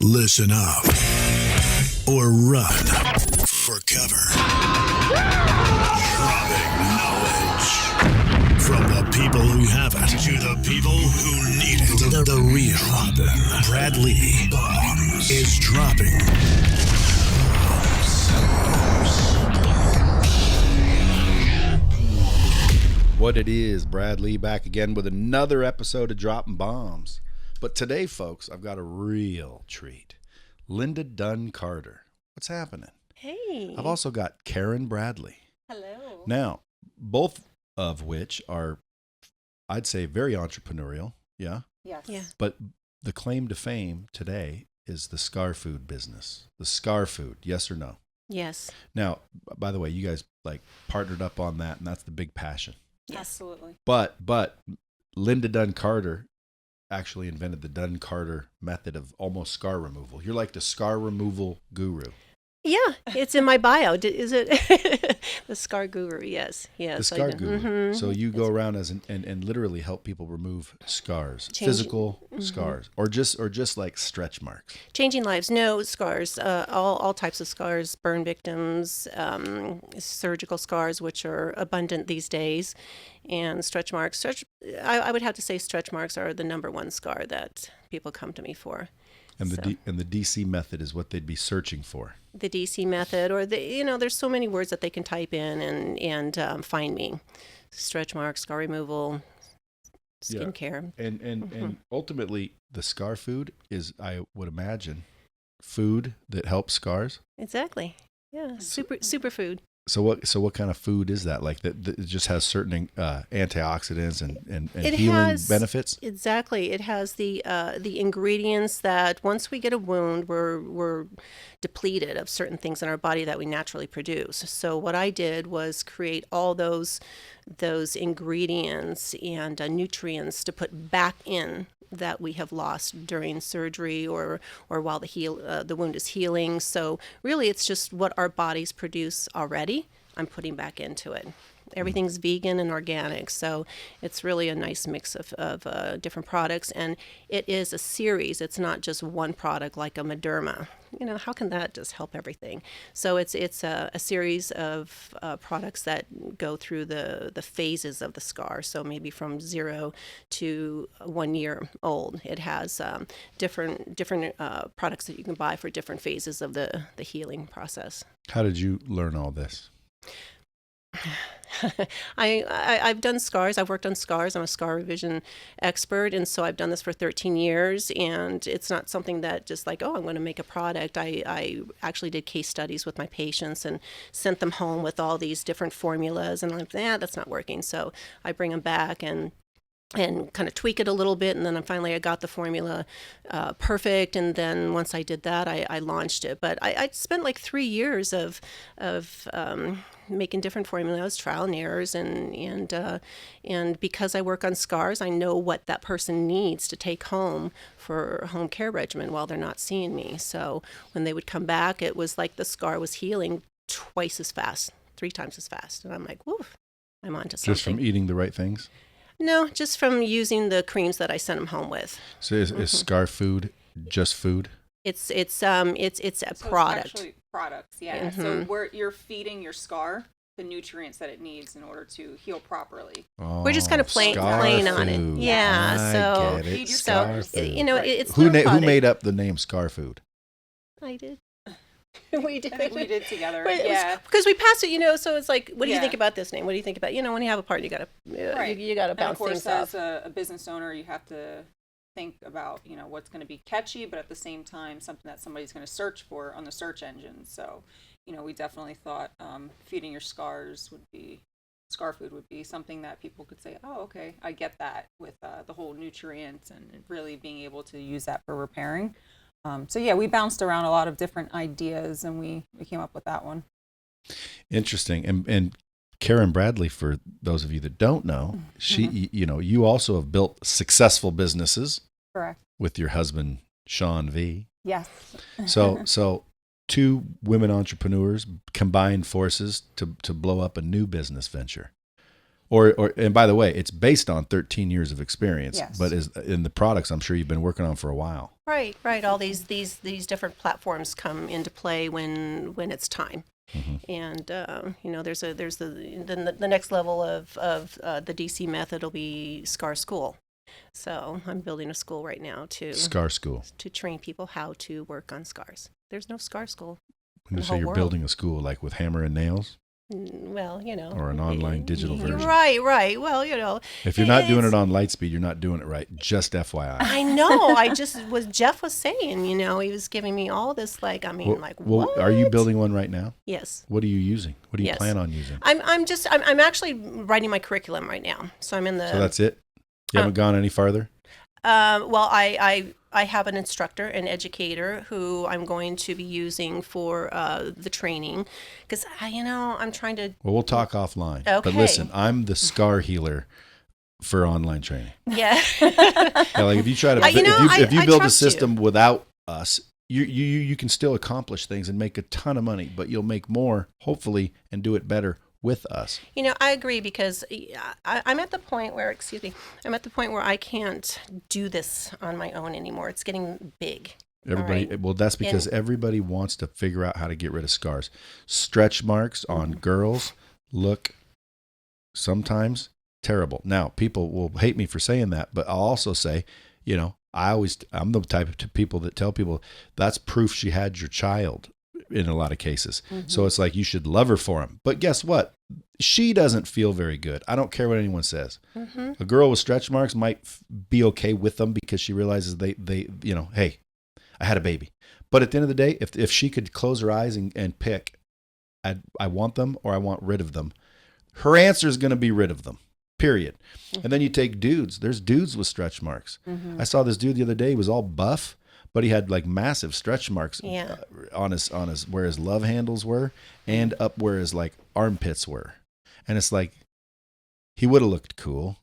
Listen up or run for cover. Dropping knowledge from the people who have it to the people who need it. The real Bradley is dropping What it is, Bradley back again with another episode of Dropping Bombs. But today, folks, I've got a real treat. Linda Dunn-Carter. What's happening? Hey. I've also got Karen Bradley. Hello. Now, both of which are, I'd say, very entrepreneurial. Yeah? Yes. Yeah. But the claim to fame today is the scar food business. The scar food, yes or no? Yes. Now, by the way, you guys partnered up on that, and that's the big passion. Yes. Absolutely. But Linda Dunn-Carter actually invented the Dunn-Carter method of almost scar removal. You're like the scar removal guru. Yeah, it's in my bio. Is it the scar guru? Yes. The scar guru. Mm-hmm. So you go around and literally help people remove scars, physical scars, or just like stretch marks. Changing lives. No scars. All types of scars. Burn victims, surgical scars, which are abundant these days, and stretch marks. I would have to say stretch marks are the number one scar that people come to me for. And the DC method is what they'd be searching for. The DC method, or there's so many words that they can type in and find me. Stretch marks, scar removal, skincare. Yeah. And ultimately, the scar food is, I would imagine, food that helps scars. Exactly. Yeah. Superfood. So what kind of food is that? Like that it just has certain antioxidants and healing benefits? Exactly. It has the ingredients that once we get a wound, we're depleted of certain things in our body that we naturally produce. So what I did was create all those ingredients and nutrients to put back in that we have lost during surgery or while the wound is healing. So really it's just what our bodies produce already, I'm putting back into it. Everything's vegan and organic, so it's really a nice mix of different products, and it is a series. It's not just one product like a Mederma. How can that just help everything? So it's a series of products that go through the phases of the scar. So maybe from 0 to 1 year old. It has different products that you can buy for different phases of the healing process. How did you learn all this? I've done scars. I've worked on scars. I'm a scar revision expert, and so I've done this for 13 years, and it's not something that just like, I'm going to make a product. I actually did case studies with my patients and sent them home with all these different formulas, and I'm like, that's not working. So I bring them back and kind of tweak it a little bit, and then I got the formula perfect, and then once I did that, I launched it. But I spent like 3 years of making different formulas, trial and errors, and because I work on scars, I know what that person needs to take home for a home care regimen while they're not seeing me. So when they would come back, it was like the scar was healing twice as fast, 3 times as fast, and I'm like, woof, I'm onto something. Just from eating the right things? No, just from using the creams that I sent them home with. So is scar food just food? It's a product. It's actually products, yeah. Mm-hmm. So where you're feeding your scar the nutrients that it needs in order to heal properly. Oh, we're just kind of playing on it. Yeah. I get it. Feed your Scar scars. food. It's Who their product. made up the name scar food? I did. We did. I think we did together. But yeah. Because we passed it, so it's like, what do you Yeah. think about this name? What do you think about, when you have a partner, you got to Right. you got to And bounce of course, things off. as a business owner, you have to think about, what's going to be catchy, but at the same time, something that somebody's going to search for on the search engine. So, we definitely thought feeding your scars scar food would be something that people could say, oh, okay, I get that with the whole nutrients and really being able to use that for repairing. So yeah, we bounced around a lot of different ideas and we came up with that one. Interesting. And Karen Bradley, for those of you that don't know, she, you also have built successful businesses. Correct. With your husband, Sean V. Yes. So 2 women entrepreneurs combined forces to blow up a new business venture. And by the way, it's based on 13 years of experience, Yes. but in the products I'm sure you've been working on for a while. Right. All these different platforms come into play when it's time. And there's the next level of the DC method will be SCAR School. So I'm building a school right now SCAR School. to train people how to work on scars. There's no SCAR School. When you say you're building a school, like with hammer and nails? Well, Or an online digital version. Right. Well, If you're not doing it on Lightspeed, you're not doing it right. Just FYI. I know. Jeff was saying, he was giving me all this, what? Are you building one right now? Yes. What are you using? What do you plan on using? I'm actually writing my curriculum right now. So I'm in the. So that's it? You haven't gone any farther? Well, I have an instructor, an educator, who I'm going to be using for the training, because I'm trying to. Well, we'll talk offline. Okay. But listen, I'm the scar healer for online training. Yeah. Like if you try to, if you build a system without us, you can still accomplish things and make a ton of money, but you'll make more, hopefully, and do it better with us. I agree, because I'm at the point where, I can't do this on my own anymore. It's getting big. Everybody, right? Well, that's because everybody wants to figure out how to get rid of scars. Stretch marks on girls look sometimes terrible. Now, people will hate me for saying that, but I'll also say, I'm the type of people that tell people that's proof she had your child in a lot of cases. So it's like you should love her for him. But guess what? She doesn't feel very good. I don't care what anyone says. A girl with stretch marks might be okay with them because she realizes they hey, I had a baby. But at the end of the day, if she could close her eyes and pick, I want them or I want rid of them, her answer is going to be rid of them. Period. And then you take dudes. There's dudes with stretch marks. I saw this dude the other day. He was all buff, but he had like massive stretch marks on his where his love handles were and up where his like armpits were. And it's like he would have looked cool,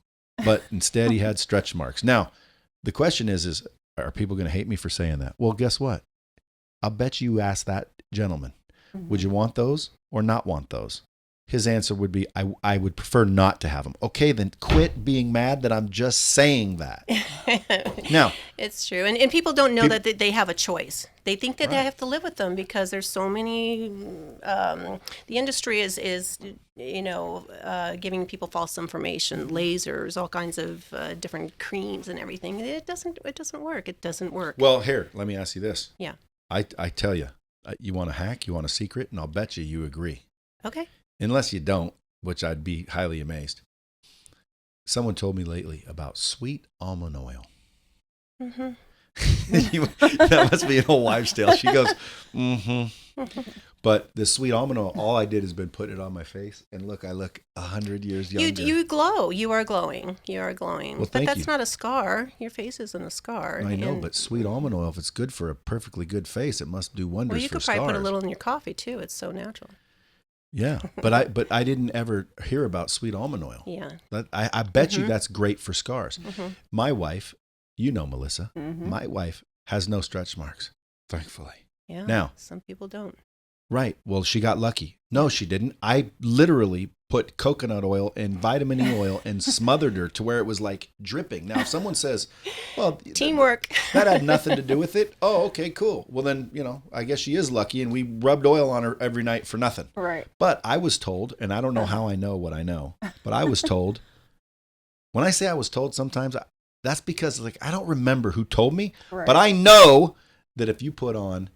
but instead he had stretch marks. Now, the question is are people going to hate me for saying that? Well, guess what? I'll bet you ask that gentleman, would you want those or not want those? His answer would be, I would prefer not to have them. Okay, then quit being mad that I'm just saying that. Now, it's true. And people don't know that they have a choice. They think that they have to live with them because there's so many, the industry is giving people false information, lasers, all kinds of different creams and everything. It doesn't work. It doesn't work. Well, here, let me ask you this. Yeah. I tell you, you want a hack, you want a secret, and I'll bet you agree. Okay. Unless you don't, which I'd be highly amazed. Someone told me lately about sweet almond oil. That must be an old wives' tale. She goes, But the sweet almond oil, all I did has been put it on my face, and look, I look 100 years younger. You glow. You are glowing. Well, but that's not a scar. Your face isn't a scar. I know, but sweet almond oil, if it's good for a perfectly good face, it must do wonders for scars. Well, you could probably put a little in your coffee too. It's so natural. Yeah, but I didn't ever hear about sweet almond oil. Yeah, I bet you that's great for scars. My wife, Melissa, my wife has no stretch marks, thankfully. Yeah. Now, some people don't. Right. Well, she got lucky. No, she didn't. I literally put coconut oil and vitamin E oil and smothered her to where it was like dripping. Now, if someone says, well, teamwork, that had nothing to do with it. Oh, okay, cool. Well, then, I guess she is lucky, and we rubbed oil on her every night for nothing. Right. But I was told, and I don't know how I know what I know, but I was told, when I say I was told sometimes, that's because I don't remember who told me, but I know that if you put on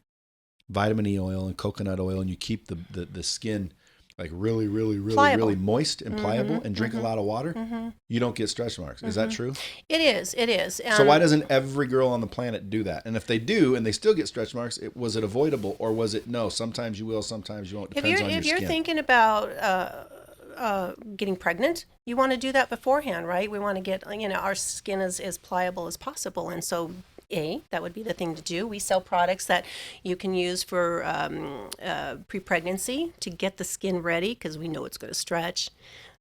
vitamin E oil and coconut oil and you keep the skin like really, really, really, pliable. Really moist and pliable and drink a lot of water, you don't get stretch marks. Is that true? It is. So why doesn't every girl on the planet do that? And if they do and they still get stretch marks, was it avoidable or was it no? Sometimes you will, sometimes you won't. Depends on your skin. If you're thinking about getting pregnant, you want to do that beforehand, right? We want to get our skin as pliable as possible, and so that would be the thing to do. We sell products that you can use for pre-pregnancy to get the skin ready because we know it's going to stretch.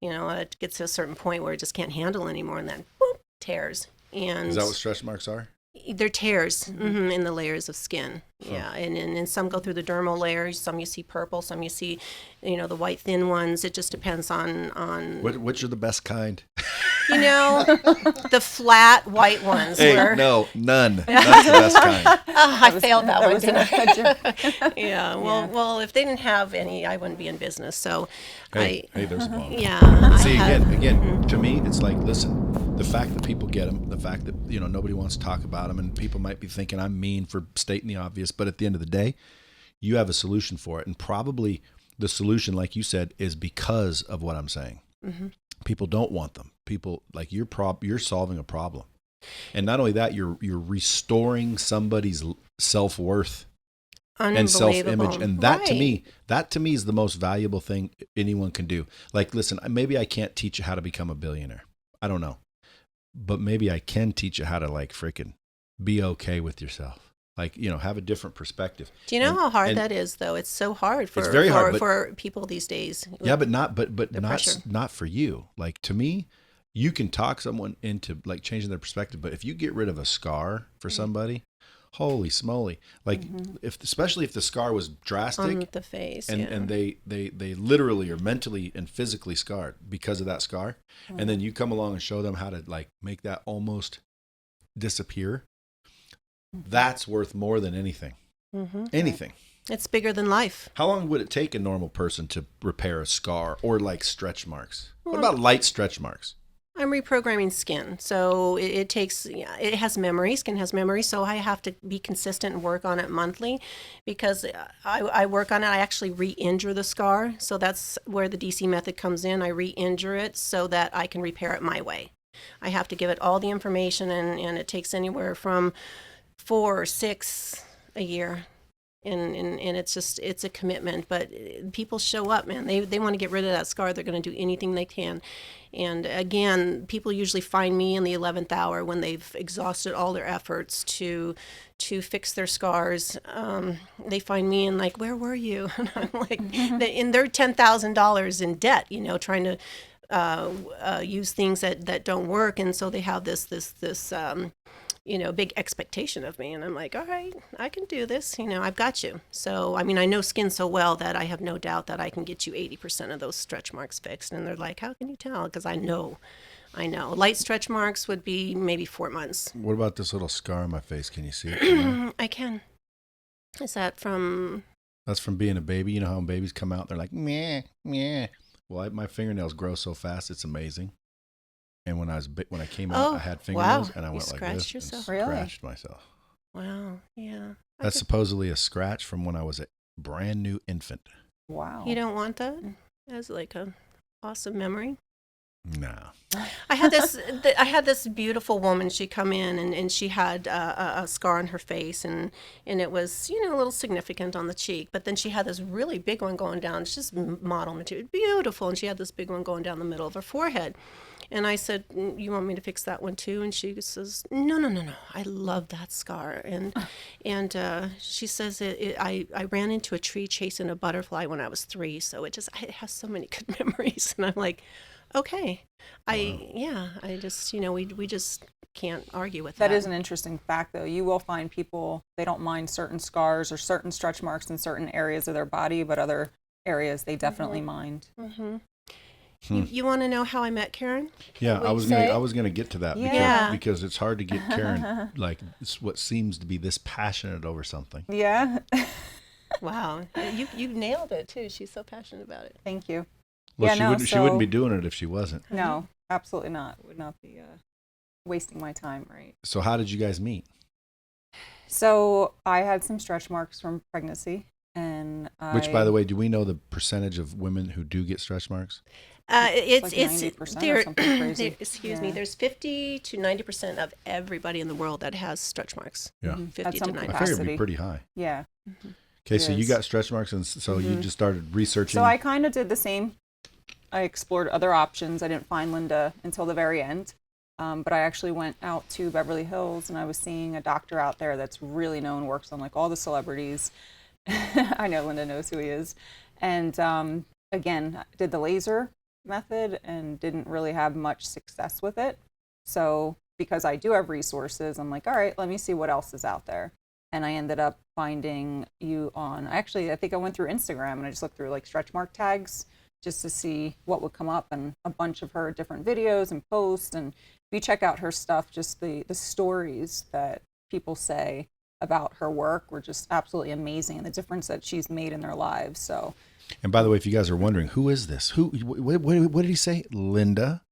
It gets to a certain point where it just can't handle anymore, and then boop, tears. And is that what stretch marks are? They're tears in the layers of skin. Yeah, and some go through the dermal layers. Some you see purple. Some you see, the white thin ones. It just depends on. Which are the best kind? The flat white ones. Hey, no, none. That's the best kind. I failed that one, was didn't I? a Yeah. Well, if they didn't have any, I wouldn't be in business. So, Hey, there's a bomb. yeah. See, again, to me, it's like, listen, the fact that people get them, the fact that, nobody wants to talk about them, and people might be thinking I'm mean for stating the obvious, but at the end of the day, you have a solution for it. And probably the solution, like you said, is because of what I'm saying. Mm-hmm. People don't want them. People, like, you're solving a problem. And not only that, you're restoring somebody's self-worth and self-image. And that to me is the most valuable thing anyone can do. Like, listen, maybe I can't teach you how to become a billionaire. I don't know. But maybe I can teach you how to, like, freaking be okay with yourself. Like, have a different perspective. Do you know how hard that is, though? It's so hard for it's very hard, for people these days. Yeah, but not pressure. not for you. Like, to me, you can talk someone into, like, changing their perspective. But if you get rid of a scar for somebody, holy smoly! Like, especially if the scar was drastic On the face, and they literally are mentally and physically scarred because of that scar, and then you come along and show them how to, like, make that almost disappear. That's worth more than anything. Anything. It's bigger than life. How long would it take a normal person to repair a scar or, like, stretch marks? What about light stretch marks? I'm reprogramming skin. So it takes, it has memory. Skin has memory. So I have to be consistent and work on it monthly because I work on it. I actually re-injure the scar. So that's where the DC method comes in. I re-injure it so that I can repair it my way. I have to give it all the information, and it takes anywhere from 4 or 6 a year. And it's a commitment, but people show up, man. They want to get rid of that scar. They're going to do anything they can. And again, people usually find me in the 11th hour when they've exhausted all their efforts to fix their scars. They find me and, like, where were you? And I'm like, and they're $10,000 in debt, trying to use things that don't work. And so they have this big expectation of me. And I'm like, all right, I can do this. I've got you. So, I mean, I know skin so well that I have no doubt that I can get you 80% of those stretch marks fixed. And they're like, how can you tell? Because I know. Light stretch marks would be maybe 4 months. What about this little scar on my face? Can you see it? I can. Is that from? That's from being a baby. You know how babies come out, they're like, meh, meh. Well, my fingernails grow so fast, it's amazing. And when I came out, I had fingernails, and I went like this and scratched myself. Wow, yeah. That's supposedly a scratch from when I was a brand new infant. Wow. You don't want that as, like, a awesome memory? No. I had this beautiful woman. She come in and she had a scar on her face, and it was a little significant on the cheek. But then she had this really big one going down. It's just model material, beautiful, and she had this big one going down the middle of her forehead. And I said, you want me to fix that one too? And she says, no. I love that scar. And she says, I ran into a tree chasing a butterfly when I was 3. So it has so many good memories. And I'm like, okay. I just, we just can't argue with that. That is an interesting fact, though. You will find people, they don't mind certain scars or certain stretch marks in certain areas of their body, but other areas they definitely mind. Mm-hmm. You want to know how I met Karen? Yeah, I was gonna get to that because it's hard to get Karen like what seems to be this passionate over something. Yeah. Wow, you nailed it too. She's so passionate about it. Thank you. Well, she wouldn't be doing it if she wasn't. No, absolutely not. Would not be wasting my time, right? So how did you guys meet? So I had some stretch marks from pregnancy, and which, by the way, do we know the percentage of women who do get stretch marks? It's like 90% or something crazy. Excuse me. There's 50 to 90% of everybody in the world that has stretch marks. Yeah, 50 to 90%. I figured it'd be pretty high. Yeah. Mm-hmm. Okay, so you got stretch marks, and so you just started researching. So I kind of did the same. I explored other options. I didn't find Linda until the very end. But I actually went out to Beverly Hills, and I was seeing a doctor out there that's really known, works on, like, all the celebrities. I know Linda knows who he is. And again, did the laser method and didn't really have much success with it. So because I do have resources, I'm like, all right, let me see what else is out there. And I ended up finding you on, actually, I think I went through Instagram and I just looked through like stretch mark tags just to see what would come up, and a bunch of her different videos and posts. And if you check out her stuff, just the stories that people say about her work were just absolutely amazing, and the difference that she's made in their lives. So, And by the way, if you guys are wondering, who is this? What did he say? Linda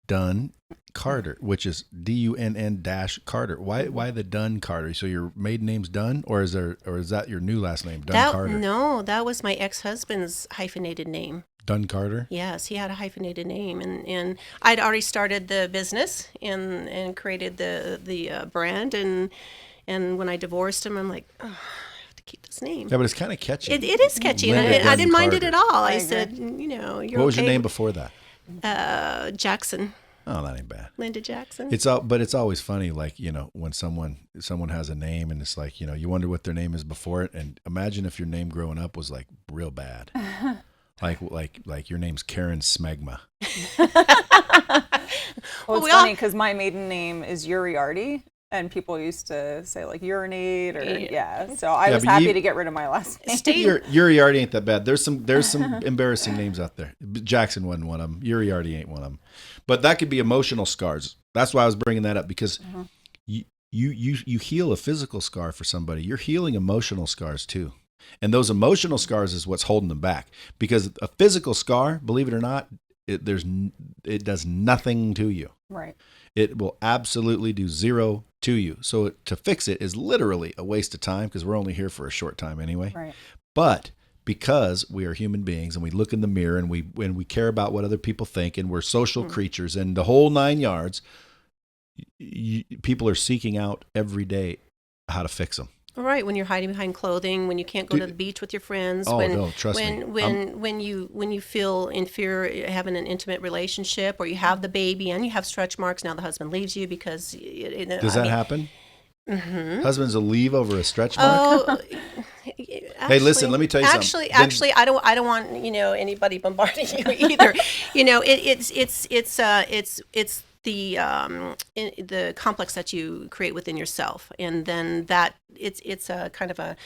Dunn-Carter, which is Dunn-Carter. Why the Dunn-Carter? So your maiden name's Dunn, or is that your new last name, Dunn-Carter? No, that was my ex-husband's hyphenated name. Dunn-Carter? Yes, he had a hyphenated name, and I'd already started the business and created the brand, and when I divorced him, I'm like, oh, I have to keep this name. Yeah, but it's kind of catchy. It is catchy, Linda and I didn't mind it at Dunn-Carter. all. I agree. said, you're What was your okay. name before that? Jackson, Oh, that ain't bad. Linda Jackson. But it's always funny, like, when someone has a name and it's like, you wonder what their name is before it. And imagine if your name growing up was like real bad. like your name's Karen Smegma. well, it's we all- funny because my maiden name is Uriarty, and people used to say like urinate or So I was but happy to get rid of my last name. Uriarty ain't that bad. There's some embarrassing names out there. Jackson wasn't one of them. Uriarty ain't one of them. But that could be emotional scars. That's why I was bringing that up, because you heal a physical scar for somebody. You're healing emotional scars too. And those emotional scars is what's holding them back, because a physical scar, believe it or not, it does nothing to you. Right. It will absolutely do zero to you. So to fix it is literally a waste of time, because we're only here for a short time anyway. Right. But because we are human beings and we look in the mirror and we care about what other people think, and we're social creatures and the whole 9 yards, people are seeking out every day how to fix them. All right, when you're hiding behind clothing, when you can't go to the beach with your friends, Oh, when no, trust me. when you feel inferior having an intimate relationship, or you have the baby and you have stretch marks, now the husband leaves you because Does that happen? Mm-hmm. Husbands will leave over a stretch mark? Oh, Hey, listen, let me tell you something. Actually, I don't want anybody bombarding you either. It's the complex that you create within yourself, and then that it's a kind of a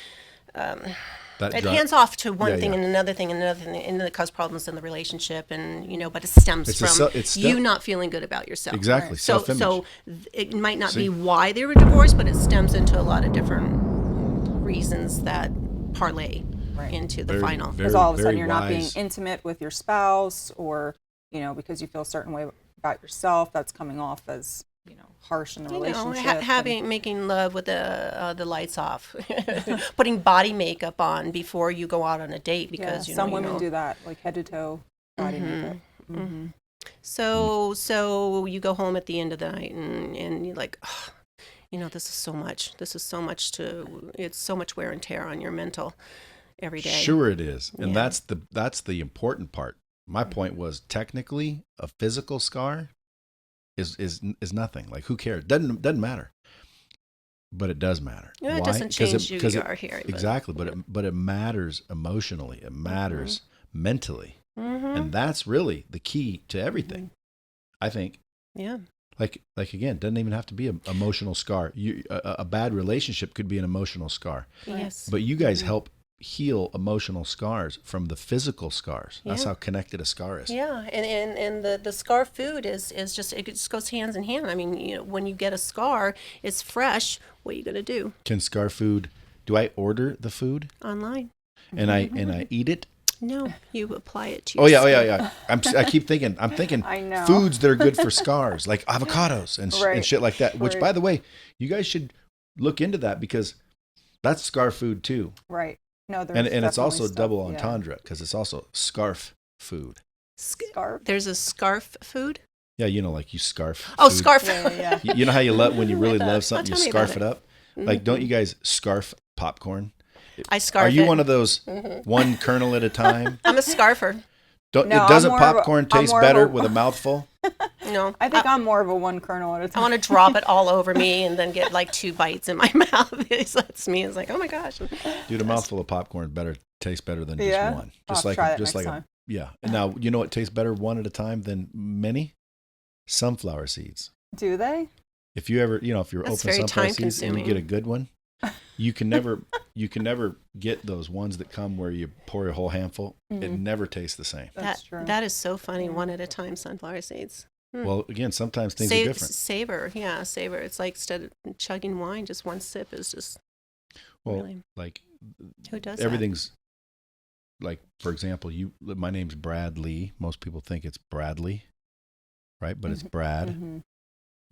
it hands off to one thing and another thing and another thing, and then it causes problems in the relationship, and but it stems from you not feeling good about yourself. Exactly. Right. Self-image. So it might not be why they were divorced, but it stems into a lot of different reasons that parlay into the final. Because all of a sudden you're not wise. being intimate with your spouse, or because you feel a certain way about yourself, that's coming off as harsh in the relationship. Making love with the lights off, putting body makeup on before you go out on a date, because some women do that, like head to toe body makeup. Mm-hmm. So you go home at the end of the night and you're like, oh, this is so much. It's so much wear and tear on your mental every day. Sure it is. And that's the important part. My point was, technically a physical scar is nothing. Like, who cares? Doesn't matter. But it does matter. It doesn't change who you are here. Exactly. But it matters emotionally. It matters mentally. Mm-hmm. And that's really the key to everything, I think. Yeah. Like again, doesn't even have to be an emotional scar. A bad relationship could be an emotional scar. Yes. But you guys help heal emotional scars from the physical scars. That's how connected a scar is. Yeah, and the scar food is just, it just goes hands in hand. I mean, when you get a scar, it's fresh. What are you gonna do? Can scar food? Do I order the food Online? and I eat it? No, you apply it to your skin. Yeah. I'm thinking I know. foods that are good for scars, like avocados and shit like that. Which, Right. by the way, you guys should look into that, because that's scar food too. Right. No, And it's also double entendre, because it's also scarf food. Scarf. There's a scarf food. Yeah, like you scarf. Oh, food. scarf. Yeah. You know how you love when you really love something, Tell you me scarf about it up. Like, don't you guys scarf popcorn? I scarf Are you it. one of those one kernel at a time? I'm a scarfer. No, Doesn't I'm more of a- popcorn I'm taste more of better a- with a mouthful? No, I think I'm more of a one kernel at a I time. want to drop it all over me and then get like 2 bites in my mouth. That's me. It's like, oh my gosh. Dude, a mouthful of popcorn tastes better than just Yeah? one. I'll Just like try that just next like time. yeah. And now, you know what tastes better one at a time than many? Sunflower seeds. Do they? If you ever, if you're That's open very some processes and you time-consuming. get a good one, you can never get those ones that come where you pour a whole handful. It never tastes the same. That's true. That is so funny. One at a time, sunflower seeds. Well, again, sometimes things are different. Savor. It's like instead of chugging wine, just one sip is just really. Like Who does everything's like, for example, my name's Brad Lee. Most people think it's Bradley, right? But it's Brad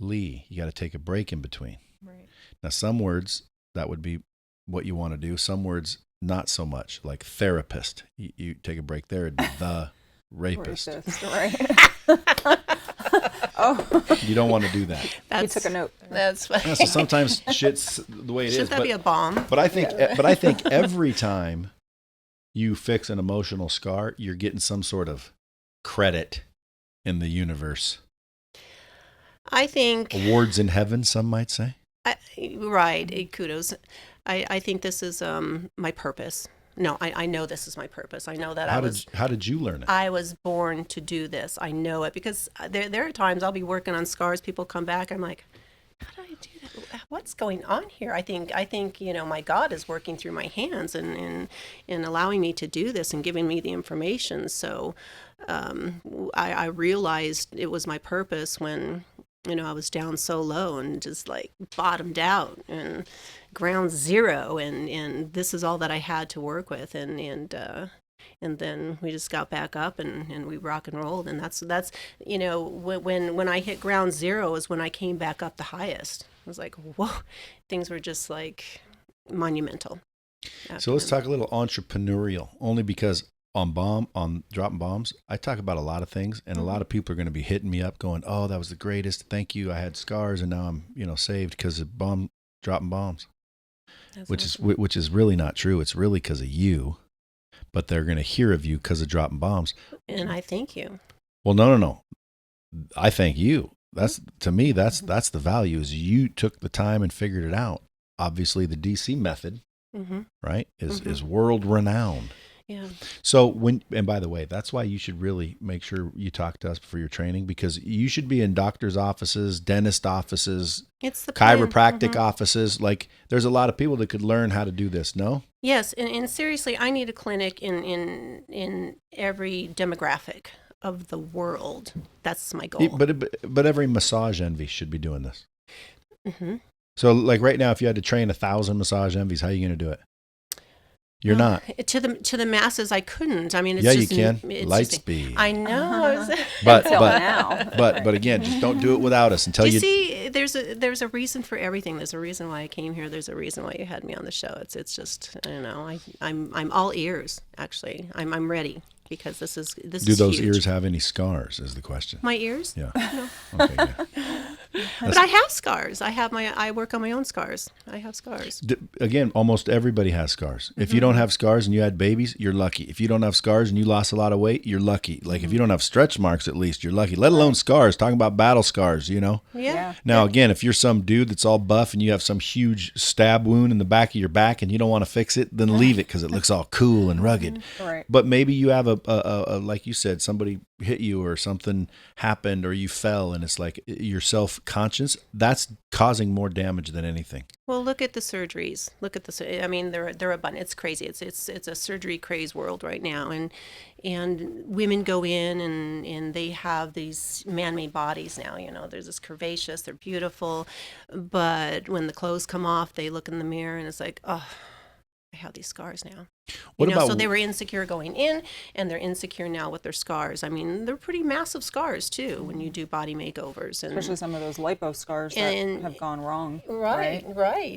Lee. You got to take a break in between. Right. Now, some words that would be what you want to do. Some words not so much, like therapist. You take a break there. It'd be the rapist. Right. Oh, You don't want to do that. you took a note. That's funny. Yeah, so sometimes shit's the way it is. Should that be a bomb? But I think every time you fix an emotional scar, you're getting some sort of credit in the universe. I think Awards in heaven, some might say. right. Kudos. I think this is my purpose. No, I know this is my purpose. I know that How did you learn it? I was born to do this. I know it because there are times I'll be working on scars. People come back. I'm like, how did I do that? What's going on here? I think my God is working through my hands and allowing me to do this and giving me the information. So I realized it was my purpose when I was down so low and just like bottomed out and ground zero, and this is all that I had to work with, and then we just got back up and we rock and rolled, and that's when I hit ground zero is when I came back up the highest. I was like, whoa, things were just like monumental. So let's talk a little entrepreneurial, only because on dropping bombs, I talk about a lot of things, and a lot of people are going to be hitting me up going, oh, that was the greatest. Thank you. I had scars and now I'm, saved because of dropping bombs, That's which awesome. which is really not true. It's really because of you, but they're going to hear of you because of dropping bombs. And I thank you. Well, no. I thank you. To me, that's the value is you took the time and figured it out. Obviously the DC method, right, is world renowned. Yeah. So and by the way, that's why you should really make sure you talk to us for your training, because you should be in doctor's offices, dentist offices, It's the plan. chiropractic offices. Like there's a lot of people that could learn how to do this. No? Yes, and seriously, I need a clinic in every demographic of the world. That's my goal. But every massage envy should be doing this. Mm-hmm. So like right now, if you had to train 1,000 massage envies, how are you going to do it? You're not. To the masses, I couldn't. I mean, it's Yeah, just, you can. it's Light just- speed. I know. But Until now. but again, just don't do it without us until Do you you. see? There's a reason for everything. There's a reason why I came here. There's a reason why you had me on the show. It's just I don't know. I'm all ears. Actually, I'm ready because this is Do those huge. ears have any scars? Is the question. My ears? Yeah. No. Okay. Yeah. But I have scars. I work on my own scars. I have scars. Again, almost everybody has scars. If you don't have scars and you had babies, you're lucky. If you don't have scars and you lost a lot of weight, you're lucky. Like if you don't have stretch marks, at least you're lucky. Let alone scars. Talking about battle scars, Yeah. Now, again, if you're some dude that's all buff and you have some huge stab wound in the back of your back and you don't want to fix it, then leave it because it looks all cool and rugged. Right. But maybe you have a like you said, somebody hit you or something happened or you fell and it's like you're self-conscious. That's causing more damage than anything. Well, look at the surgeries. I mean, they're abundant. It's crazy. It's a surgery craze world right now, and women go in and they have these man-made bodies now. There's this curvaceous. They're beautiful, but when the clothes come off, they look in the mirror and it's like, oh, I have these scars now. So they were insecure going in, and they're insecure now with their scars. I mean, they're pretty massive scars too when you do body makeovers, and Especially some of those lipo scars that have gone wrong. right,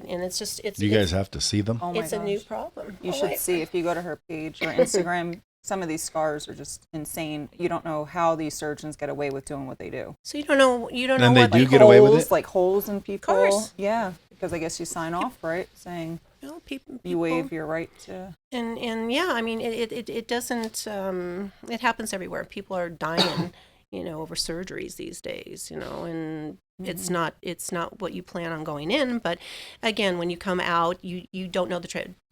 and it's just You guys have to see them. Oh my it's a gosh. new problem. You should see if you go to her page or Instagram. Some of these scars are just insane. You don't know how these surgeons get away with doing what they do. So you don't know And they what do like, get away with Holes, it? like holes in people. course. Yeah, because I guess you sign off, right, saying people you waive your right to. and yeah, I mean it doesn't it happens everywhere. People are dying, over surgeries these days, and it's not what you plan on going in. But again, when you come out, you don't know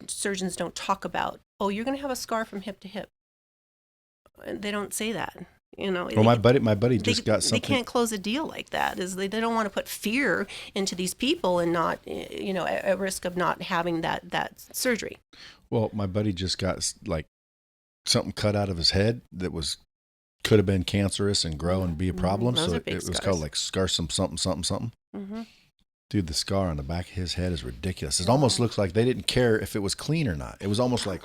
surgeons don't talk about, oh, you're going to have a scar from hip to hip. They don't say that. Well, my buddy just got They something. can't close a deal like that. They don't want to put fear into these people and not, at risk of not having that surgery. Well, my buddy just got like something cut out of his head that could have been cancerous and grow and be a problem. Those So are big it was scars. called like scarsome something. Mm-hmm. Dude, the scar on the back of his head is ridiculous. It almost looks like they didn't care if it was clean or not. It was almost like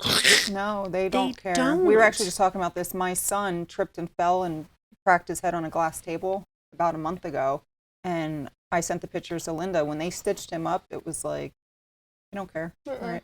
No, they don't care. don't. We were actually just talking about this. My son tripped and fell and cracked his head on a glass table about a month ago. And I sent the pictures to Linda. When they stitched him up, it was like, they don't care. Right?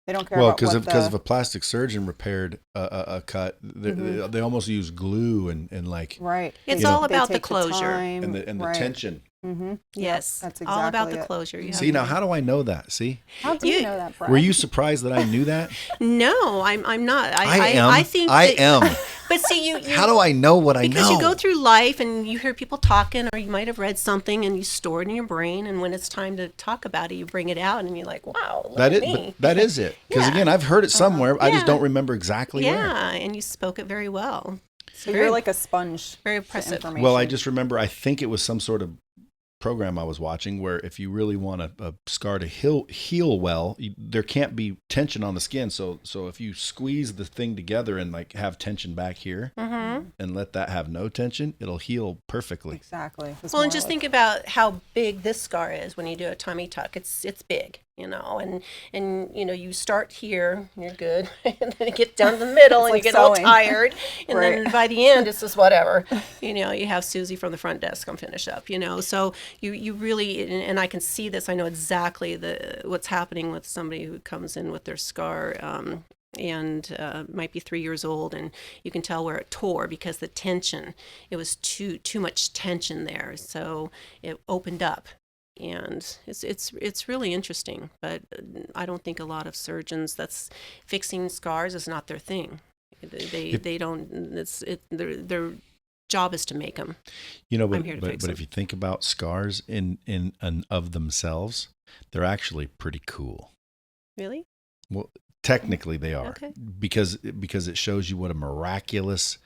They don't care about because if a plastic surgeon repaired a cut, they almost use glue and like right. It's all about the closure and the tension. Mm-hmm. Yes, That's all about exactly the it. closure. You See, now how do I know that? See, How do you know that, Brad? were you surprised that I knew that? No, I'm not. I am. I think I that- am. But see, you How do I know what I know? because you go through life and you hear people talking, or you might have read something and you store it in your brain, and when it's time to talk about it, you bring it out and you're like, wow, look That at is, me. but that is it. Because Yeah. again, I've heard it somewhere. I just Yeah. don't remember exactly where. Yeah, and you spoke it very well. So you're like a sponge. Very to impressive. information. Well, I just remember. I think it was some sort of program I was watching where if you really want a scar to heal well, there can't be tension on the skin. So if you squeeze the thing together and like have tension back here and let that have no tension, it'll heal perfectly. Exactly. It's Well, and more just like- think about how big this scar is when you do a tummy tuck. It's big, and you start here, you're good, and then you get down the middle and like you get all sewing. tired, and Right. then by the end it's just whatever. You have Susie from the front desk come finish up. So you really, and I can see this. I know exactly what's happening with somebody who comes in with their scar. And might be 3 years old, and you can tell where it tore because the tension, it was too much tension there, so it opened up, and it's really interesting. But I don't think a lot of surgeons that's fixing scars is not their thing. They don't. Their job is to make them. But I'm here to fix but them. if you think about scars in and of themselves, they're actually pretty cool. Really? Well, technically they are. Okay. Because it shows you what a miraculous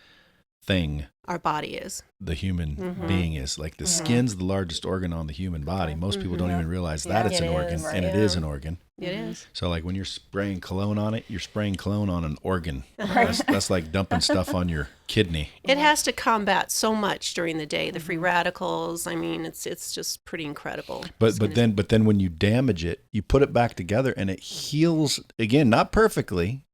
thing Our body is. the human Mm-hmm. being is. Like the skin's the largest organ on the human body. Most people don't even realize that it's It an organ, is, and it yeah. is an organ. It is. So like when you're spraying cologne on it, you're spraying cologne on an organ. That's like dumping stuff on your kidney. It has to combat so much during the day. The free radicals. I mean, it's just pretty incredible. But then when you damage it, you put it back together and it heals again, not perfectly,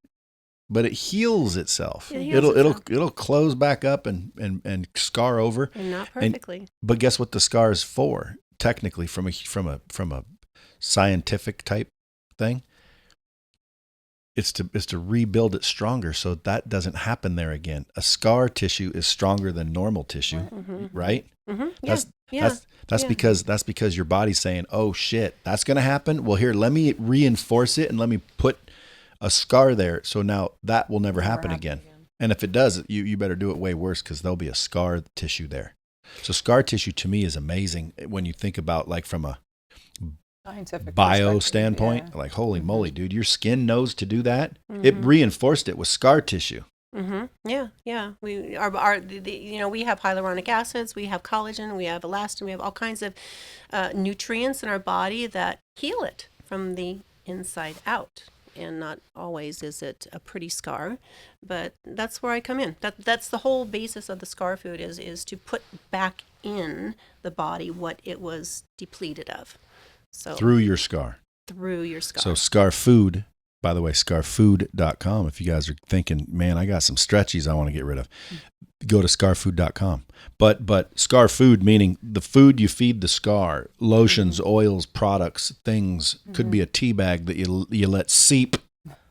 but it heals itself. It heals It'll close back up and scar over. And not perfectly. But guess what the scar is for? Technically, from a scientific type thing, it's to rebuild it stronger so that doesn't happen there again. A scar tissue is stronger than normal tissue, right? Mm-hmm. That's because your body's saying, "Oh shit, that's going to happen. Well, here, let me reinforce it and let me put a scar there so now that will never happen again. And if it does, you better do it way worse because there'll be a scar tissue there. So scar tissue to me is amazing when you think about like from a scientific bio perspective, standpoint. yeah. Like holy moly, dude, your skin knows to do that. It reinforced it with scar tissue. Mm-hmm. Yeah. We have hyaluronic acids, we have collagen, we have elastin, we have all kinds of nutrients in our body that heal it from the inside out. And not always is it a pretty scar, but that's where I come in. That's the whole basis of the scar food is to put back in the body what it was depleted of. So Through your scar. through your scar. So scar food, by the way, scarfood.com. If you guys are thinking, man, I got some stretchies I want to get rid of, go to scarfood.com. But scar food, meaning the food you feed the scar, lotions, oils, products, things, could be a tea bag that you let seep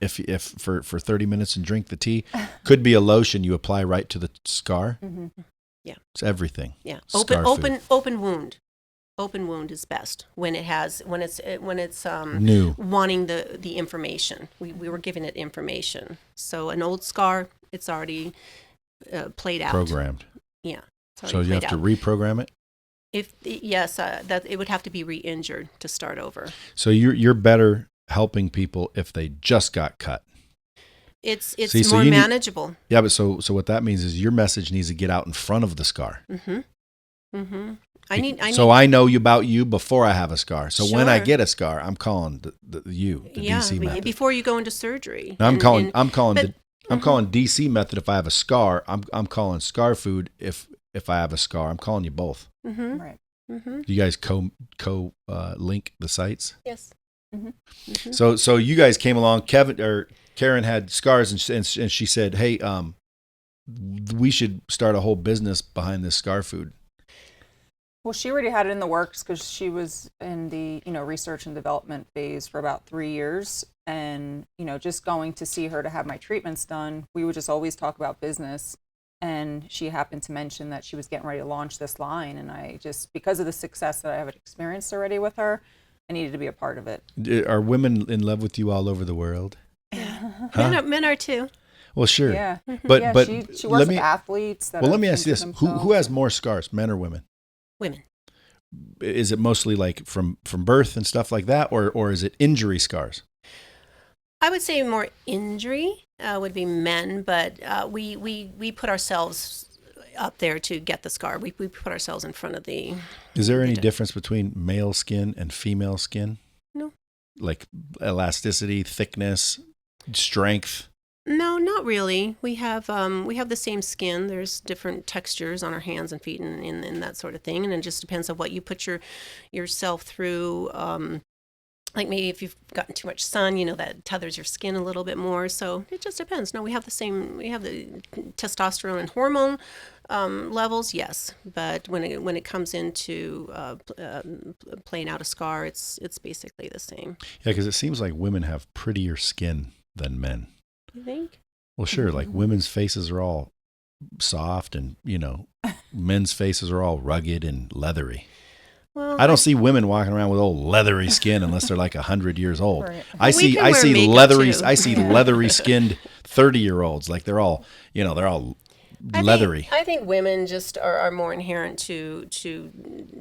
if for 30 minutes and drink the tea. Could be a lotion you apply right to the scar. Yeah. It's everything. Yeah. Scar Open wound. Open wound is best when it's New. wanting the information. We were giving it information. So an old scar, it's already played out. Programmed. Yeah. it's So already you have played to out. reprogram it. That it would have to be re-injured to start over. So you're better helping people if they just got cut. It's See, so more you need- manageable. Yeah, but so what that means is your message needs to get out in front of the scar. I need. So I know about you before I have a scar. So when I Sure. get a scar, I'm calling the DC method. before you go into surgery. No, I'm calling but- DC method if I have a scar. I'm calling scar food if I have a scar. I'm calling you both. Right. You guys link the sites. Yes. So you guys came along. Karen had scars, and she said, "Hey, we should start a whole business behind this scar food." Well, she already had it in the works because she was in the, research and development phase for about 3 years. And, just going to see her to have my treatments done, we would just always talk about business. And she happened to mention that she was getting ready to launch this line. And I just, because of the success that I have experienced already with her, I needed to be a part of it. Are women in love with you all over the world? Huh? Men are too. Well, sure. Yeah. But she works with athletes. That let me ask you this: who has more scars, men or women? Women. Is it mostly like from birth and stuff like that, or is it injury scars? I would say more injury would be men, but we put ourselves up there to get the scar. We put ourselves in front of the. Is there any difference between male skin and female skin? No. Like elasticity, thickness, strength? No, not really. We have the same skin. There's different textures on our hands and feet and that sort of thing, and it just depends on what you put yourself through. Like maybe if you've gotten too much sun, that tethers your skin a little bit more. So it just depends. No, we have the same. We have the testosterone and hormone levels, yes. But when it comes into playing out a scar, it's basically the same. Yeah, because it seems like women have prettier skin than men. You think? Well, sure. Like women's faces are all soft, and men's faces are all rugged and leathery. Well, I don't see women walking around with old leathery skin unless they're like 100 years old. Right. I We can wear see makeup, leathery too. leathery skinned 30-year-olds. Like they're all leathery. I think women just are more inherent to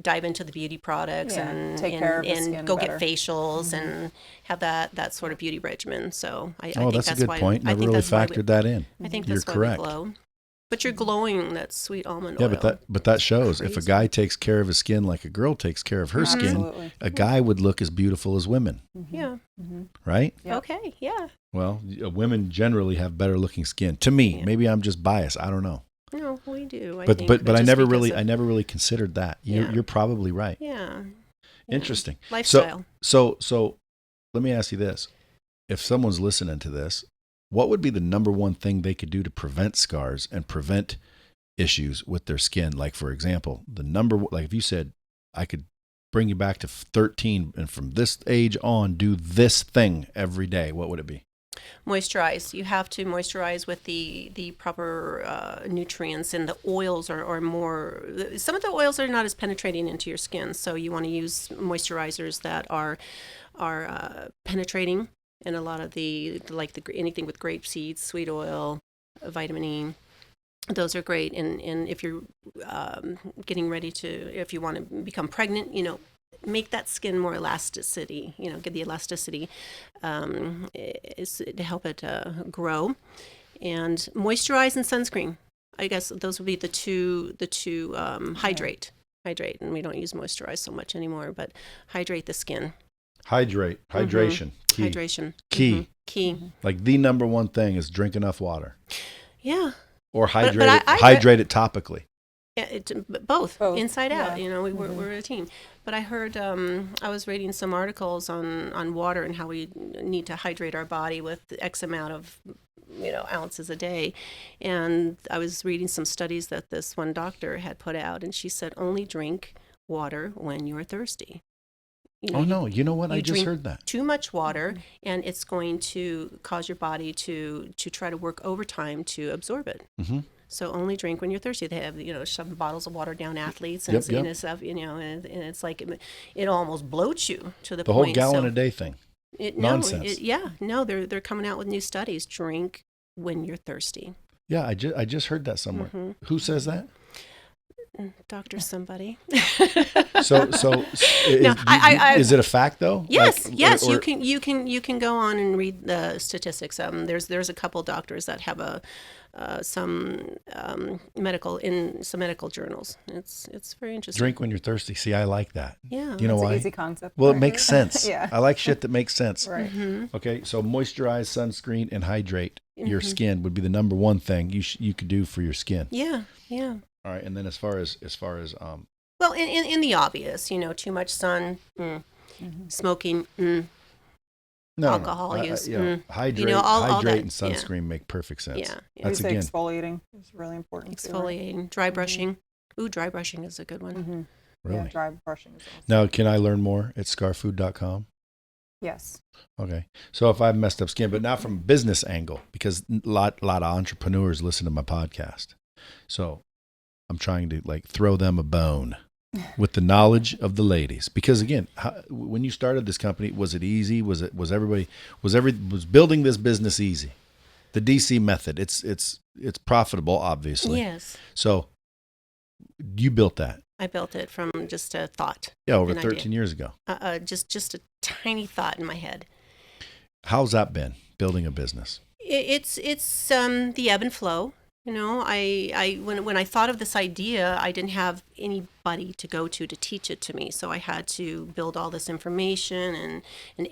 dive into the beauty products Yeah, and take care of the skin go better. get facials and have that sort of beauty regimen. So I Oh, think that's a good why, point. I Never think really that's why factored that in. I think You're that's why correct. we glow. But you're glowing that sweet almond Yeah, oil. but that shows if a Crazy. guy takes care of his skin like a girl takes care of her skin, Absolutely. a guy would look as beautiful as women, Yeah. right? Yep. Okay. Yeah. Well, women generally have better looking skin. To me, Yeah. maybe I'm just biased. I don't know. No, we do. I But think, I just never because really considered that. Yeah. You're probably right. Yeah. Interesting. Lifestyle. So let me ask you this. If someone's listening to this, what would be the number one thing they could do to prevent scars and prevent issues with their skin? Like, for example, like if you said, I could bring you back to 13 and from this age on, do this thing every day, what would it be? Moisturize. You have to moisturize with the proper nutrients, and the oils are more. Some of the oils are not as penetrating into your skin, so you want to use moisturizers that are penetrating. And a lot of anything with grape seeds, sweet oil, vitamin E, those are great. And if you're getting ready if you want to become pregnant, make that skin more elasticity, get the elasticity is to help it grow. And moisturize and sunscreen. I guess those would be the two hydrate, and we don't use moisturize so much anymore, but hydrate the skin. Hydration. Key. Hydration. Key. Mhm. Key. Like the number one thing is drink enough water. Yeah. Or hydrate but it, hydrate it topically. Yeah, both, inside out. Yeah. We're a team. But I heard I was reading some articles on water and how we need to hydrate our body with X amount of ounces a day, and I was reading some studies that this one doctor had put out, and she said only drink water when you're thirsty. Oh no! You know what? I you just drink heard that. Too much water, and it's going to cause your body to try to work overtime to absorb it. Mm-hmm. So only drink when you're thirsty. They have some bottles of water down athletes and Yep. stuff, and it's like it almost bloats you to the The whole point. gallon so a day thing. Nonsense. They're coming out with new studies. Drink when you're thirsty. Yeah, I just heard that somewhere. Mm-hmm. Who says that? Doctor somebody. So is it a fact though? Yes, Like, yes. or- You can go on and read the statistics. There's a couple doctors that have some medical journals. It's very interesting. Drink when you're thirsty. See, I like that. Yeah. You know It's why? an easy concept. Well, it right? makes sense. Yeah. I like shit that makes sense. Right. Okay, so moisturize, sunscreen, and hydrate your skin would be the number one thing you could do for your skin. Yeah, yeah. All right, and then as far as Well, in the obvious, too much sun, smoking, alcohol use, hydrate, all hydrate that, and sunscreen make perfect sense. Yeah, yeah. That's We say again. exfoliating is really important. too, right? exfoliating, dry brushing. Ooh, dry brushing is a good one. Mm-hmm. Really. Yeah, dry brushing is awesome. Now, can I learn more at scarfood.com? Yes. Okay. So if I've messed up skin, but now from a business angle, because a lot of entrepreneurs listen to my podcast. So I'm trying to like throw them a bone with the knowledge of the ladies. Because again, when you started this company, was it easy? Was building this business easy? The DC method, it's profitable, obviously. Yes. So you built that. I built it from just a thought. Yeah, over an 13 idea. years ago. Just a tiny thought in my head. How's that been, building a business? It's the ebb and flow. When I thought of this idea, I didn't have anybody to go to teach it to me. So I had to build all this information and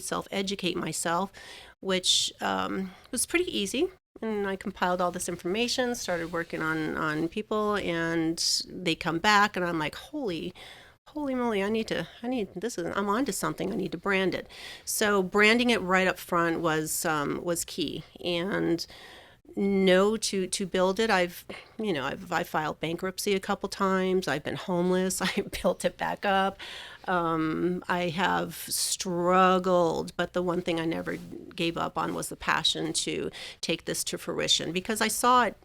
self-educate myself, which was pretty easy. And I compiled all this information, started working on people, and they come back, and I'm like, holy moly, I'm onto something. I need to brand it. So branding it right up front was key. And to build it, I've filed bankruptcy a couple times. I've been homeless. I built it back up. I have struggled, but the one thing I never gave up on was the passion to take this to fruition, because I saw it.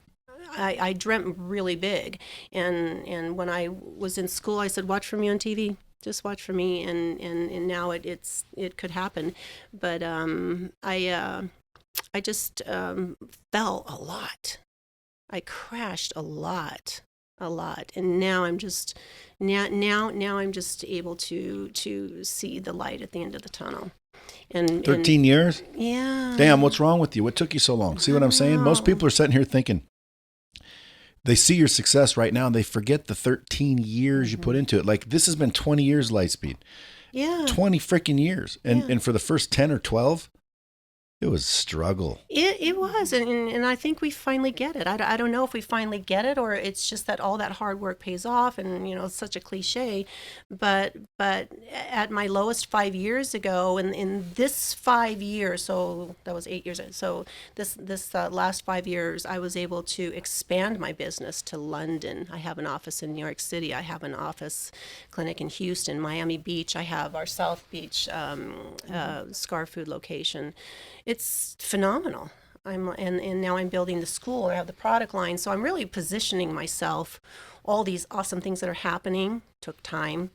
I dreamt really big, and when I was in school, I said, "Watch for me on TV. Just watch for me," and now it could happen, but I just fell a lot. I crashed a lot, and now I'm just I'm just able to see the light at the end of the tunnel. And 13 years? Yeah. Damn, what's wrong with you? What took you so long? See what I'm saying? Most people are sitting here thinking they see your success right now and they forget the 13 years you put into it. Like, this has been 20 years, Lightspeed. Yeah. 20 freaking years. And for the first 10 or 12, it was a struggle. It was, and I think we finally get it. I don't know if we finally get it, or it's just that all that hard work pays off, and it's such a cliche. But at my lowest 5 years ago, in this 5 years, so that was 8 years. So this last 5 years, I was able to expand my business to London. I have an office in New York City. I have an office clinic in Houston, Miami Beach. I have our South Beach Scar Food location. It's phenomenal. And now I'm building the school. I have the product line. So I'm really positioning myself. All these awesome things that are happening took time,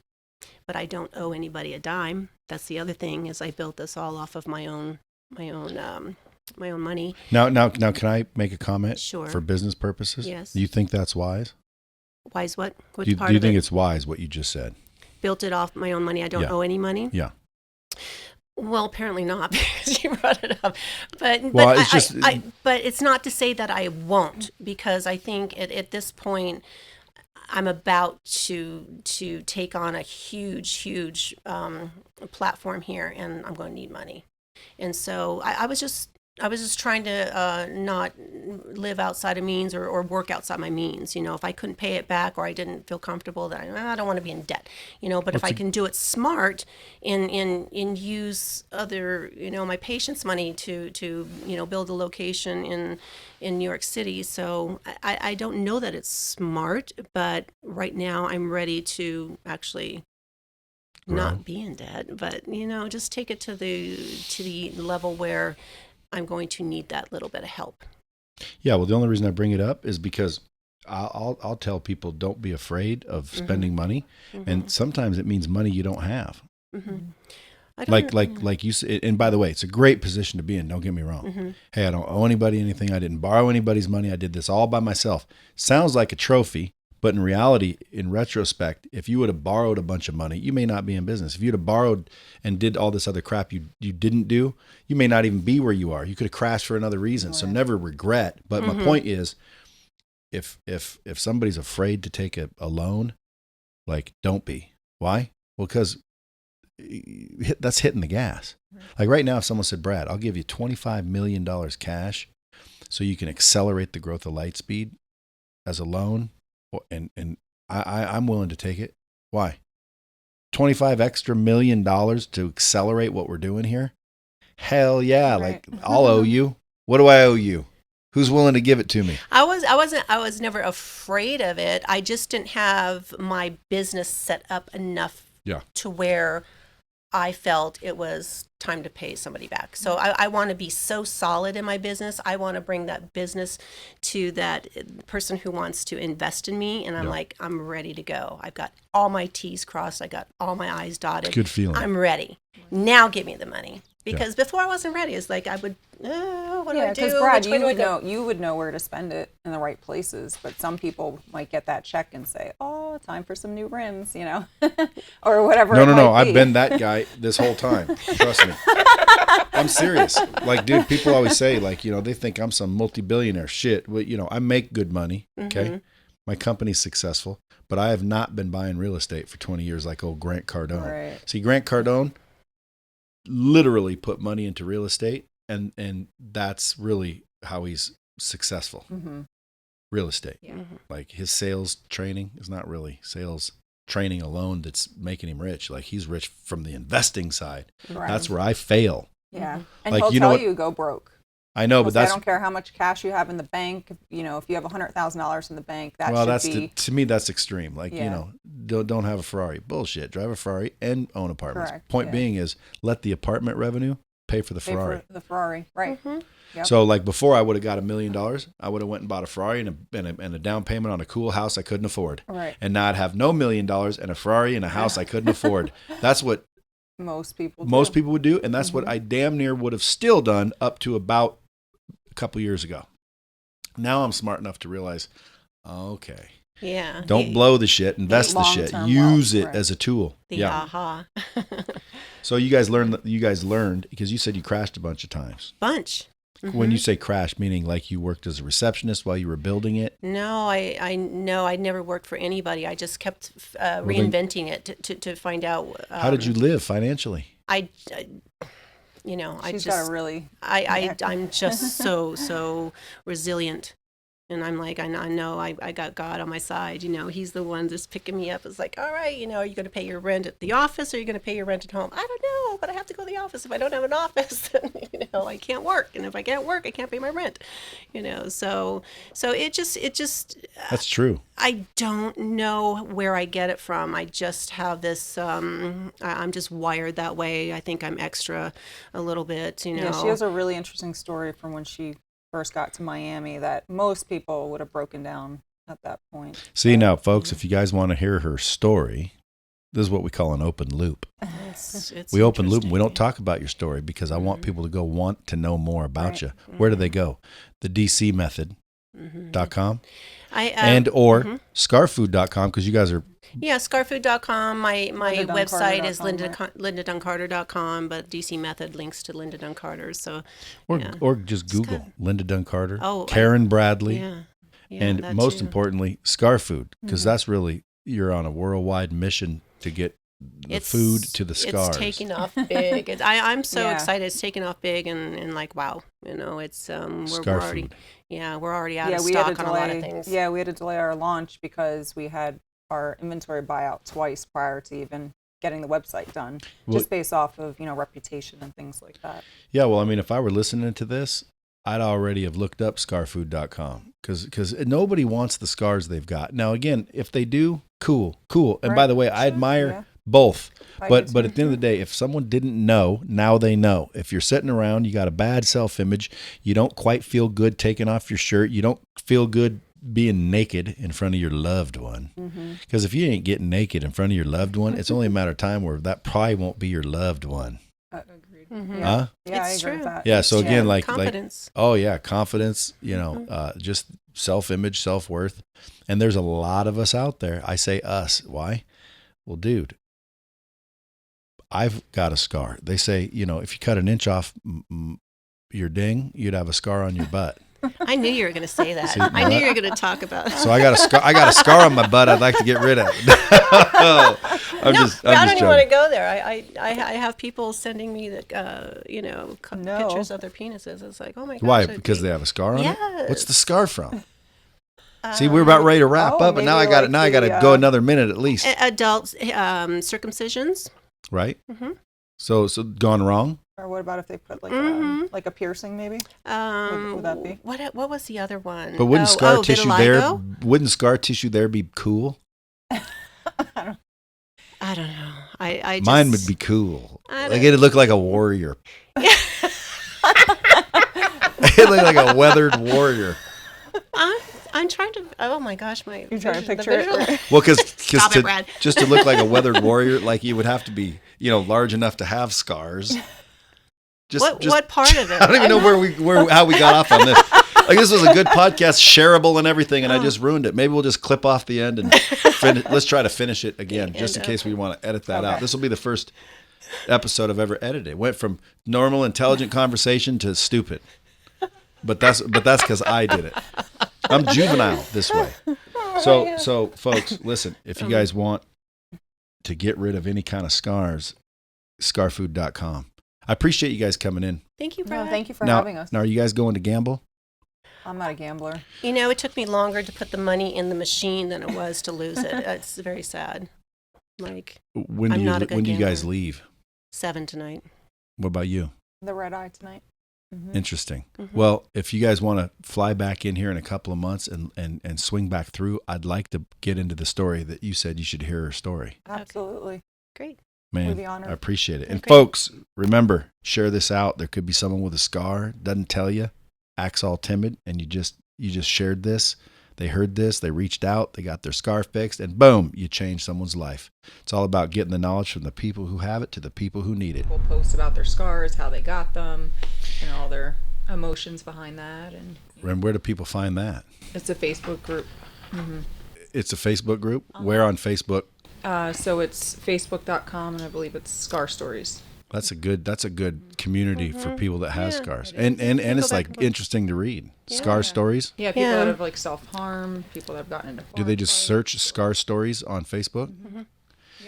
but I don't owe anybody a dime. That's the other thing, is I built this all off of my own money. Now, can I make a comment? Sure. For business purposes? Yes. Do you think that's wise? Wise what? Which Do you part of think it? it's wise what you just said? Built it off my own money. I don't Yeah. owe any money. Yeah. Well, apparently not, because you brought it up. But but it's not to say that I won't, because I think at this point I'm about to take on a huge platform here, and I'm going to need money. And so I was just trying to not live outside of means or work outside my means. If I couldn't pay it back, or I didn't feel comfortable, that I don't want to be in debt. But if I can do it smart and use other, my patients' money to build a location in New York City. So I don't know that it's smart, but right now I'm ready to actually not be in debt, but just take it to the level where I'm going to need that little bit of help. Yeah, well, the only reason I bring it up is because I'll tell people, don't be afraid of spending money, and sometimes it means money you don't have. Like you said, and by the way, it's a great position to be in. Don't get me wrong. Hey, I don't owe anybody anything. I didn't borrow anybody's money. I did this all by myself. Sounds like a trophy, But in reality, in retrospect, if you would have borrowed a bunch of money, you may not be in business. If you'd have borrowed and did all this other crap you didn't do, you may not even be where you are. You could have crashed for another reason. So never regret. But my point is, if somebody's afraid to take a loan, like, don't be. Why? Well, because that's hitting the gas. Like right now, if someone said, Brad, I'll give you $25 million cash so you can accelerate the growth of Lightspeed as a loan, and I'm willing to take it. Why? 25 extra $1 million to accelerate what we're doing here? Hell yeah. Right. Like, I'll owe you. What do I owe you? Who's willing to give it to me? I was never afraid of it. I just didn't have my business set up enough to where I felt it was time to pay somebody back. So I want to be so solid in my business. I want to bring that business to that person who wants to invest in me. And I'm like, I'm ready to go. I've got all my T's crossed. I got all my I's dotted. Good feeling. I'm ready. Now give me the money. Because before I wasn't ready. It's like I would, what do I do? Because Brad, you would know where to spend it in the right places. But some people might get that check and say, "Oh, time for some new rims," or whatever. No. I've been that guy this whole time. Trust me. I'm serious. Like, dude, people always say, like, they think I'm some multi-billionaire shit. Well, I make good money. Okay, my company's successful, but I have not been buying real estate for 20 years like old Grant Cardone. Right. See, Grant Cardone literally put money into real estate, and that's really how he's successful. Real estate. Like, his sales training is not really sales training alone that's making him rich. Like, he's rich from the investing side. Right. That's where I fail. Yeah. And like, he'll tell you go broke. I know, but that's, I don't care how much cash you have in the bank. If you have $100,000 in the bank, to me, that's extreme. Like, don't have a Ferrari. Bullshit. Drive a Ferrari and own apartments. Correct. Point being is, let the apartment revenue pay for the Ferrari. For the Ferrari, right. Yep. So, like, before I would have got $1 million, I would have went and bought a Ferrari and a down payment on a cool house I couldn't afford. Right. And now I'd have no $1 million and a Ferrari and a house I couldn't afford. That's what most people would do. And that's what I damn near would have still done up to about a couple years ago. Now I'm smart enough to realize, okay. Yeah. Don't blow the shit, invest the shit, use it as a tool. Aha. So you guys learned because you said you crashed a bunch of times. Bunch. When you say crash, meaning like you worked as a receptionist while you were building it? No, I never worked for anybody. I just kept reinventing it to find out. How did you live financially? I'm just so resilient. And I'm like, I know I got God on my side. He's the one that's picking me up. It's like, all right, are you going to pay your rent at the office or are you going to pay your rent at home? I don't know, but I have to go to the office. If I don't have an office, then, I can't work. And if I can't work, I can't pay my rent. So it just. That's true. I don't know where I get it from. I just have this. I'm just wired that way. I think I'm extra a little bit. Yeah, she has a really interesting story from when she first got to Miami that most people would have broken down at that point. See, now, folks, if you guys want to hear her story, this is what we call an open loop. We open loop and we don't talk about your story because I want people to want to know more about you. Where do they go? The DCmethod.com or scarfood.com because you guys are. Yeah, scarfood.com. My website is lindaduncarter.com, but DC Method links to Linda Dunn-Carter. So, or just Google Linda Dunn-Carter, Karen Bradley, and most importantly, Scarfood, because that's really, you're on a worldwide mission to get the food to the scars. It's taking off big. I'm so excited. It's taking off big and like, wow, it's we're already out of stock on a lot of things. Yeah, we had to delay our launch because we had our inventory buyout twice prior to even getting the website done, just based off of, reputation and things like that. Yeah, well, I mean, if I were listening to this, I'd already have looked up scarfood.com because nobody wants the scars they've got. Now, again, if they do, cool. And by the way, I admire both. But at the end of the day, if someone didn't know, now they know. If you're sitting around, you got a bad self-image, you don't quite feel good taking off your shirt, you don't feel good being naked in front of your loved one. Because if you ain't getting naked in front of your loved one, it's only a matter of time where that probably won't be your loved one. Agreed. Huh? Yeah, it's I agree true. with that. Yeah, so again, confidence. confidence, just self-image, self-worth. And there's a lot of us out there. I say us. Why? Well, dude, I've got a scar. They say, you know, if you cut an inch off your ding, you'd have a scar on your butt. I knew you were going to say that. See, I knew you were going to talk about it. So I got a scar. I got a scar on my butt. I'd like to get rid of. I'm just I don't even joking. want to go there. I have people sending me the pictures of their penises. It's like, oh my gosh. Why? Because they have a scar on it. Yes. What's the scar from? See, we're about ready to wrap up, but now I got it. Now I got to go another minute at least. Adult circumcisions. Right. So gone wrong. Or what about if they put like a piercing maybe? Would that be? What was the other one? But wouldn't scar tissue there? vitiligo? Wouldn't scar tissue there be cool? I don't know. I just, Mine would be cool. I Like don't- it'd look like a warrior. It'd look like a weathered warrior. I'm trying to. Oh my gosh, You're trying to the picture it? visual- Well, because Stop it, Brad. just to look like a weathered warrior, like you would have to be, you know, large enough to have scars. What part of it? I don't even know how we got off on this. Like this was a good podcast, shareable and everything, and I just ruined it. Maybe we'll just clip off the end and let's try to finish it again, just in case we want to edit that out. This will be the first episode I've ever edited. It went from normal, intelligent conversation to stupid. But that's because I did it. I'm juvenile this way. So folks, listen, if you guys want to get rid of any kind of scars, scarfood.com. I appreciate you guys coming in. Thank you, Brad. No, thank you for having us. Now, are you guys going to gamble? I'm not a gambler. You know, it took me longer to put the money in the machine than it was to lose it. It's very sad. Like, When do I'm you not a good when do you guys gambler. leave? 7 tonight. What about you? The red eye tonight. Interesting. Well, if you guys want to fly back in here in a couple of months and swing back through, I'd like to get into the story that you said you should hear her story. Absolutely. Great. Man, We'd be honored. I appreciate it. And Great. folks, remember, share this out. There could be someone with a scar, doesn't tell you, acts all timid, and you just shared this. They heard this, they reached out, they got their scar fixed, and boom, you changed someone's life. It's all about getting the knowledge from the people who have it to the people who need it. People post about their scars, how they got them, and all their emotions behind that. And And where do people find that? it's a Facebook group. It's a Facebook group. Where on Facebook? So it's facebook.com, and I believe it's Scar Stories. That's a good community for people that have scars. it And is. it's Go like back and interesting to read. Scar stories. Yeah, people Yeah. that have like self-harm, people that have gotten into Do they farm just fights. search scar stories on Facebook?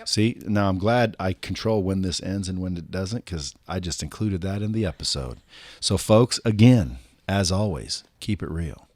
See, now I'm glad I control when this ends and when it doesn't, because I just included that in the episode. So folks, again, as always, keep it real.